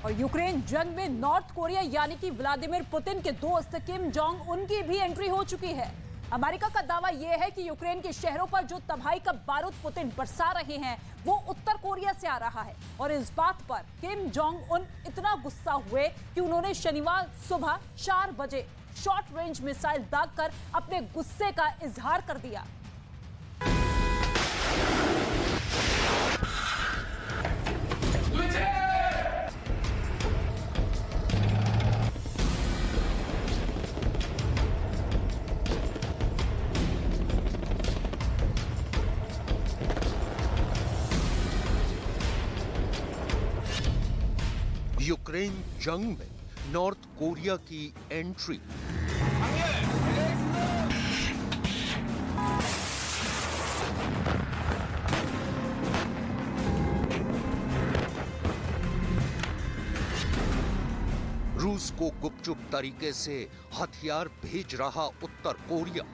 और यूक्रेन जंग में नॉर्थ कोरिया यानी कि व्लादिमीर पुतिन के दोस्त किम जोंग उन की भी एंट्री हो चुकी है। अमेरिका का दावा यह है कि यूक्रेन के शहरों पर जो तबाही का बारूद पुतिन बरसा रहे हैं वो उत्तर कोरिया से आ रहा है। और इस बात पर किम जोंग उन इतना गुस्सा हुए कि उन्होंने शनिवार सुबह 4 बजे शॉर्ट रेंज मिसाइल दागकर अपने गुस्से का इजहार कर दिया। यूक्रेन जंग में नॉर्थ कोरिया की एंट्री। रूस को गुपचुप तरीके से हथियार भेज रहा उत्तर कोरिया।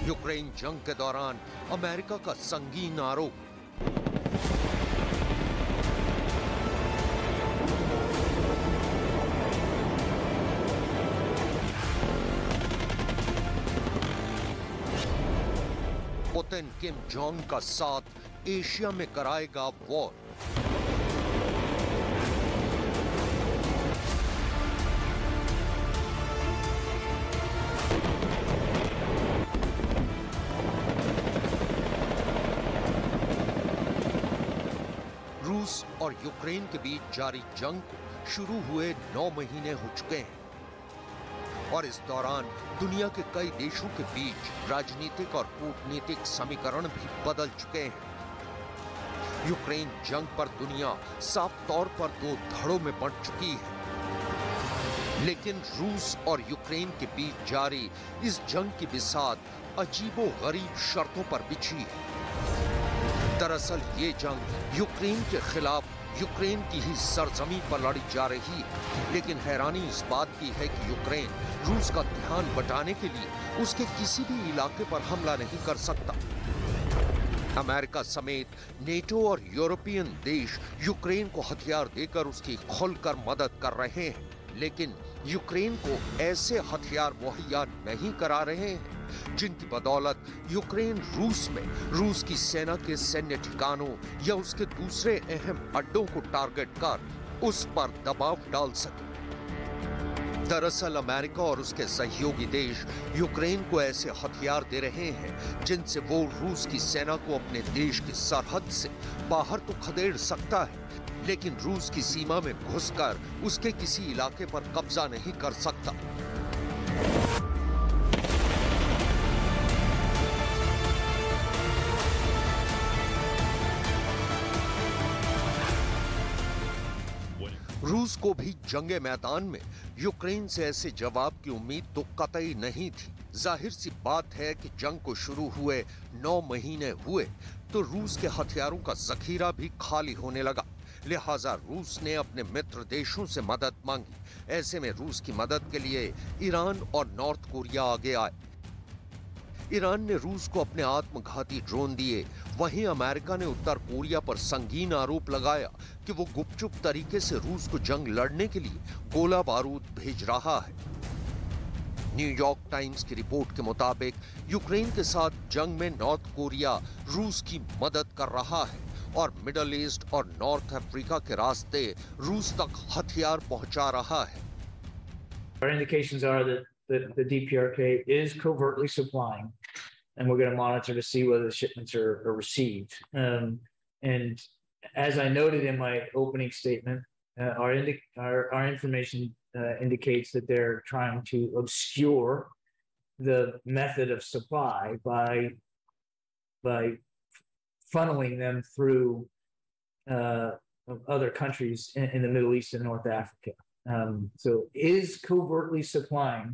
यूक्रेन जंग के दौरान अमेरिका का संगीन आरोप। पुतिन किम जोंग का साथ एशिया में कराएगा वॉर। रूस और यूक्रेन के बीच जारी जंग को शुरू हुए 9 महीने हो चुके हैं और इस दौरान दुनिया के कई देशों के बीच राजनीतिक और कूटनीतिक समीकरण भी बदल चुके हैं। यूक्रेन जंग पर दुनिया साफ तौर पर 2 धड़ों में बंट चुकी है, लेकिन रूस और यूक्रेन के बीच जारी इस जंग की बिसात अजीबोगरीब शर्तों पर बिछी है। दरअसल ये जंग यूक्रेन के खिलाफ यूक्रेन की ही सरजमीन पर लड़ी जा रही है, लेकिन हैरानी इस बात की है कि यूक्रेन रूस का ध्यान बटाने के लिए उसके किसी भी इलाके पर हमला नहीं कर सकता। अमेरिका समेत नेटो और यूरोपियन देश यूक्रेन को हथियार देकर उसकी खुलकर मदद कर रहे हैं, लेकिन यूक्रेन को ऐसे हथियार मुहैया नहीं करा रहे हैं जिनकी बदौलत यूक्रेन रूस में रूस की सेना के सैन्य ठिकानों या उसके दूसरे अहम अड्डों को टारगेट कर उस पर दबाव डाल सके। दरअसल अमेरिका और उसके सहयोगी देश यूक्रेन को ऐसे हथियार दे रहे हैं जिनसे वो रूस की सेना को अपने देश की सरहद से बाहर तो खदेड़ सकता है, लेकिन रूस की सीमा में घुसकर उसके किसी इलाके पर कब्जा नहीं कर सकता। रूस को भी जंगे मैदान में यूक्रेन से ऐसे जवाब की उम्मीद तो कतई नहीं थी। जाहिर सी बात है कि जंग को शुरू हुए 9 महीने हुए तो रूस के हथियारों का जखीरा भी खाली होने लगा। लिहाजा रूस ने अपने मित्र देशों से मदद मांगी। ऐसे में रूस की मदद के लिए ईरान और नॉर्थ कोरिया आगे आए। ईरान ने रूस को अपने आत्मघाती ड्रोन दिए, वहीं अमेरिका ने उत्तर कोरिया पर संगीन आरोप लगाया कि वो गुपचुप तरीके से रूस को जंग लड़ने के लिए गोला बारूद भेज रहा है। न्यूयॉर्क टाइम्स की रिपोर्ट के मुताबिक यूक्रेन के साथ जंग में नॉर्थ कोरिया रूस की मदद कर रहा है और मिडल ईस्ट और नॉर्थ अफ्रीका के रास्ते रूस तक हथियार पहुंचा रहा है। Our indications are that the DPRK is covertly supplying, and we're going to monitor to see whether the shipments are received. And as I noted in my opening statement, our information indicates that they're trying to obscure the method of supply by funneling them through other countries in the Middle East and North Africa. So is covertly supplying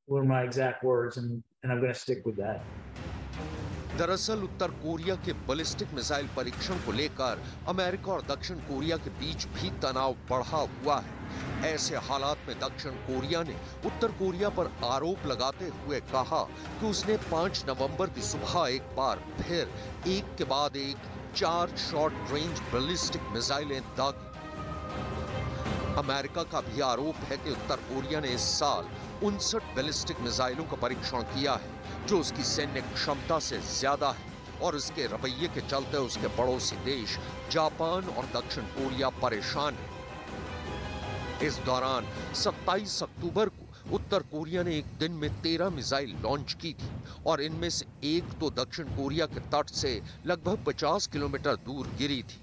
were my exact words, and I'm going to stick with that. दरअसल उत्तर Korea के ballistic missile परीक्षण को लेकर America और दक्षिण Korea के बीच भी तनाव बढ़ा हुआ है। ऐसे हालात में दक्षिण कोरिया ने उत्तर कोरिया पर आरोप लगाते हुए कहा कि उसने 5 नवंबर की सुबह एक बार फिर एक के बाद एक 4 शॉर्ट रेंज बैलिस्टिक मिसाइलें दागी। अमेरिका का भी आरोप है कि उत्तर कोरिया ने इस साल 59 बैलिस्टिक मिसाइलों का परीक्षण किया है, जो उसकी सैन्य क्षमता से ज्यादा है, और इसके रवैये के चलते उसके पड़ोसी देश जापान और दक्षिण कोरिया परेशान है। इस दौरान 27 अक्टूबर को उत्तर कोरिया ने एक दिन में 13 मिसाइल लॉन्च की थी और इनमें से एक तो दक्षिण कोरिया के तट से लगभग 50 किलोमीटर दूर गिरी थी।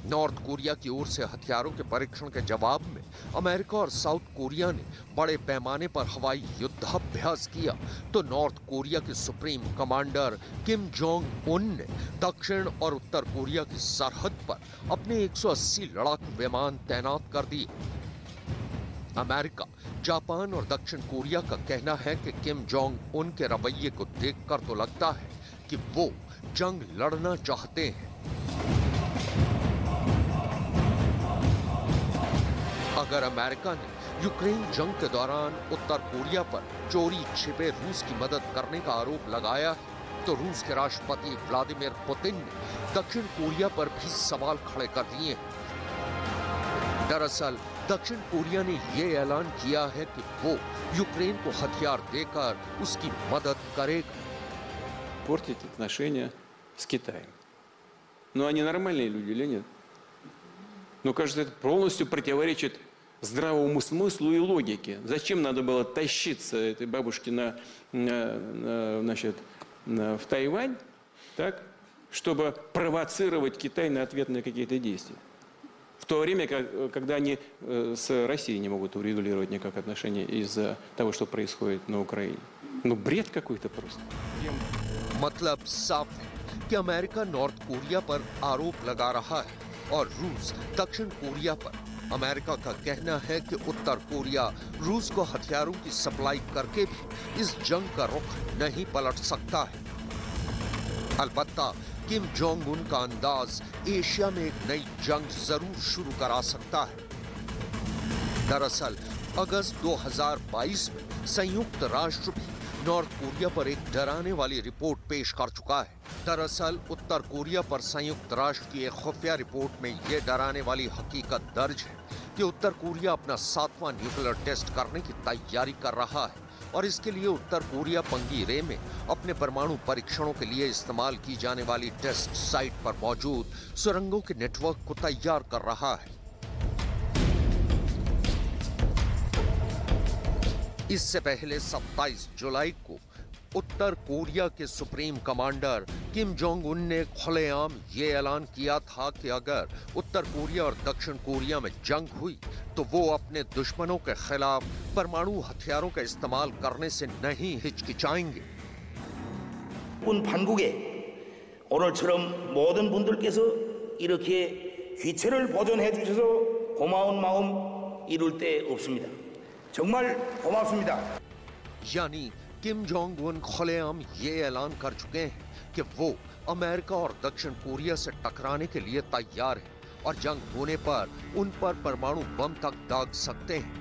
नॉर्थ कोरिया की ओर से हथियारों के परीक्षण के जवाब में अमेरिका और साउथ कोरिया ने बड़े पैमाने पर हवाई युद्धाभ्यास किया, तो नॉर्थ कोरिया के supreme commander Kim Jong Un ने दक्षिण और उत्तर कोरिया की सरहद पर अपने 180 लड़ाकू विमान तैनात कर दिए। अमेरिका, जापान और दक्षिण कोरिया का कहना है कि किम जोंग उन के रवैये को देखकर तो लगता है कि वो जंग लड़ना चाहते हैं। अगर अमेरिका ने यूक्रेन जंग के दौरान उत्तर कोरिया पर चोरी छिपे रूस की मदद करने का आरोप लगाया है, तो रूस के राष्ट्रपति व्लादिमीर पुतिन ने दक्षिण कोरिया पर भी सवाल खड़े कर दिए हैं। दरअसल दक्षिण कोरिया ने यह ऐलान किया है कि वो यूक्रेन को हथियार देकर उसकी मदद करेगा। Портить отношения с Китаем. Но они нормальные люди или нет? Но, кажется, это полностью противоречит здравому смыслу и логике. Зачем надо было тащиться этой бабушке в Тайвань, так, чтобы провоцировать Китай на ответные какие-то действия? В то время, когда они с Россией не могут урегулировать никак отношения из-за того, что происходит на Украине. Ну, бред какой-то просто. मतलब साफ है कि अमेरिका नॉर्थ कोरिया पर आरोप लगा रहा है और रूस दक्षिण कोरिया पर। अमेरिका का कहना है कि उत्तर कोरिया रूस को हथियारों की सप्लाई करके भी इस जंग का रुख नहीं पलट सकता है। अलबत्ता किम जोंग उन का अंदाज एशिया में एक नई जंग जरूर शुरू करा सकता है। दरअसल अगस्त 2022 में संयुक्त राष्ट्र भी नॉर्थ कोरिया पर एक डराने वाली रिपोर्ट पेश कर चुका है। दरअसल उत्तर कोरिया पर संयुक्त राष्ट्र की एक खुफिया रिपोर्ट में यह डराने वाली हकीकत दर्ज है कि उत्तर कोरिया अपना 7वां न्यूक्लियर टेस्ट करने की तैयारी कर रहा है और इसके लिए उत्तर कोरिया पंगीरे में अपने परमाणु परीक्षणों के लिए इस्तेमाल की जाने वाली टेस्ट साइट पर मौजूद सुरंगों के नेटवर्क को तैयार कर रहा है। इससे पहले 27 जुलाई को उत्तर कोरिया के supreme commander Kim Jong Un ने खुलेआम ये ऐलान किया था कि अगर उत्तर कोरिया और दक्षिण कोरिया में जंग हुई तो वो अपने दुश्मनों के खिलाफ परमाणु हथियारों का इस्तेमाल करने से नहीं हिचकिचाएंगे। 군 반국에 오늘처럼 모든 분들께서 이렇게 귀체를 보존해 주셔서 고마운 마음 이룰 데 없습니다. 정말 고맙습니다. यानी किम जोंग उन खुलेआम ये ऐलान कर चुके हैं कि वो अमेरिका और दक्षिण कोरिया से टकराने के लिए तैयार हैं और जंग होने पर उन पर परमाणु बम तक दाग सकते हैं।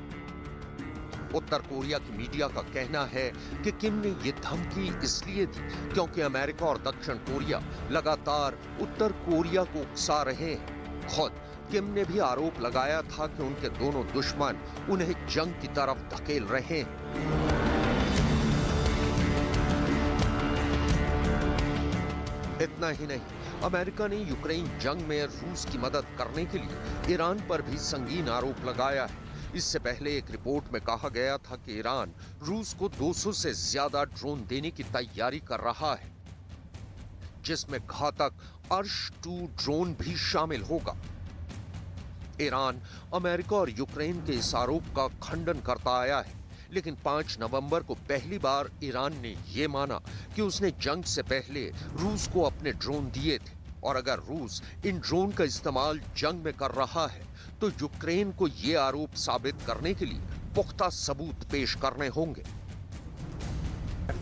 उत्तर कोरिया की मीडिया का कहना है कि किम ने ये धमकी इसलिए दी क्योंकि अमेरिका और दक्षिण कोरिया लगातार उत्तर कोरिया को उकसा रहे हैं। खुद किम ने भी आरोप लगाया था कि उनके दोनों दुश्मन उन्हें जंग की तरफ धकेल रहे हैं। इतना ही नहीं, अमेरिका ने यूक्रेन जंग में रूस की मदद करने के लिए ईरान पर भी संगीन आरोप लगाया है। इससे पहले एक रिपोर्ट में कहा गया था कि ईरान रूस को 200 से ज्यादा ड्रोन देने की तैयारी कर रहा है, जिसमें घातक अर्श-2 ड्रोन भी शामिल होगा। ईरान अमेरिका और यूक्रेन के इस आरोप का खंडन करता आया है, लेकिन 5 नवंबर को पहली बार ईरान ने यह माना कि उसने जंग से पहले रूस को अपने ड्रोन दिए थे और अगर रूस इन ड्रोन का इस्तेमाल जंग में कर रहा है तो यूक्रेन को यह आरोप साबित करने के लिए पुख्ता सबूत पेश करने होंगे।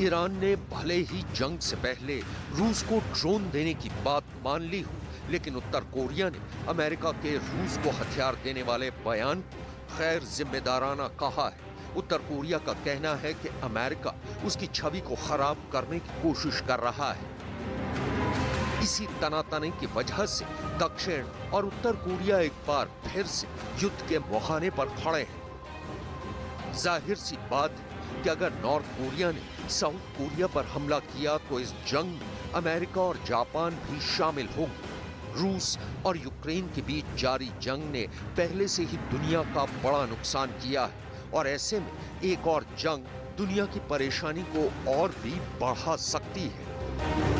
ईरान ने भले ही जंग से पहले रूस को ड्रोन देने की बात मान ली हो, लेकिन उत्तर कोरिया ने अमेरिका के रूस को हथियार देने वाले बयान को गैर जिम्मेदाराना कहा है। उत्तर कोरिया का कहना है कि अमेरिका उसकी छवि को खराब करने की कोशिश कर रहा है। इसी तनातनी की वजह से दक्षिण और उत्तर कोरिया एक बार फिर से युद्ध के मुहाने पर खड़े हैं। जाहिर सी बात है कि अगर नॉर्थ कोरिया ने साउथ कोरिया पर हमला किया तो इस जंग में अमेरिका और जापान भी शामिल होंगे। रूस और यूक्रेन के बीच जारी जंग ने पहले से ही दुनिया का बड़ा नुकसान किया है और ऐसे में एक और जंग दुनिया की परेशानी को और भी बढ़ा सकती है।